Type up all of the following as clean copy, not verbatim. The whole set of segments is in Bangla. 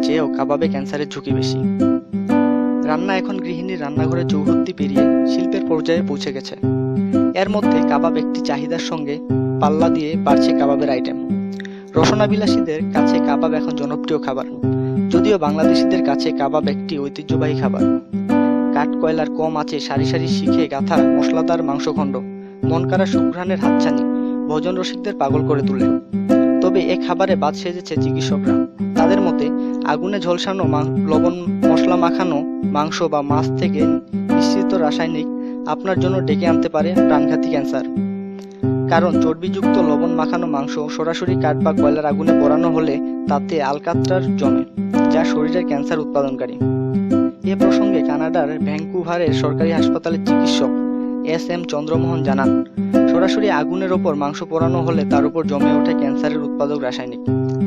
চেয়েও কাবাবে ক্যান্সারের ঝুঁকি বেশি। রান্না এখন গৃহিণীর রান্নাঘরের চৌহদ্দি পেরিয়ে শিল্পের পর্যায়ে পৌঁছে গেছে। এর মধ্যে কাবাব একটি চাহিদার সঙ্গে পাল্লা দিয়ে বাড়ছে কাবাবের আইটেম। রসনাবিলাসীদের কাছে কাবাব এখন জনপ্রিয় খাবার, যদিও বাংলাদেশিদের কাছে কাবাব একটি ঐতিহ্যবাহী খাবার। কাঠ কয়লার কম আঁচে সারি সারি শিখে গাঁথা মশলাদার মাংসখণ্ড, মনকাড়া সুঘ্রাণের হাতছানি ভোজন রসিকদের পাগল করে তোলে। তবে এ খাবারে বাদ সেজেছে চিকিৎসকরা। তাদের মতে আগুনে ঝলসানো লবণ মশলা মাখানো মাংস বা মাছ থেকে নিঃসৃত রাসায়নিক আপনার জন্য ডেকে আনতে পারে প্রাণঘাতী ক্যান্সার। কারণ চর্বিযুক্ত লবণ মাখানো মাংস সরাসরি কাঠ বা কয়লার আগুনে পোড়ানো হলে তাতে আলকাত্রার জমে, যা শরীরের ক্যান্সার উৎপাদনকারী। এ প্রসঙ্গে কানাডার ভ্যাঙ্কুভারের সরকারি হাসপাতালের চিকিৎসক এস.এম. চন্দ্রমোহন জানান, সরাসরি আগুনের ওপর মাংস পোড়ানো হলে তার উপর জমে ওঠে ক্যান্সারের উৎপাদক রাসায়নিক,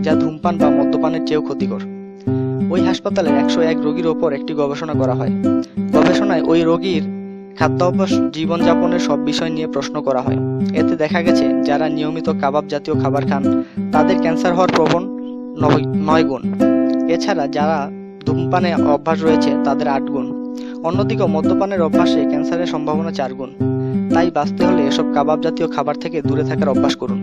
যা ধূমপান বা মদ্যপানের চেয়েও ক্ষতিকর। ওই হাসপাতালের 101 রোগীর ওপর একটি গবেষণা করা হয়। গবেষণায় ওই রোগীর খাদ্যাভ্যাস, জীবনযাপনের সব বিষয় নিয়ে প্রশ্ন করা হয়। এতে দেখা গেছে যারা নিয়মিত কাবাব জাতীয় খাবার খান তাদের ক্যান্সার হওয়ার প্রবণ 9 গুণ। এছাড়া যারা ধূমপানে অভ্যাস রয়েছে তাদের 8 গুণ। অন্যদিকে মদ্যপানের অভ্যাসে ক্যান্সারের সম্ভাবনা 4 গুণ। তাই বাঁচতে হলে এসব কাবাব জাতীয় খাবার থেকে দূরে থাকার অভ্যাস করুন।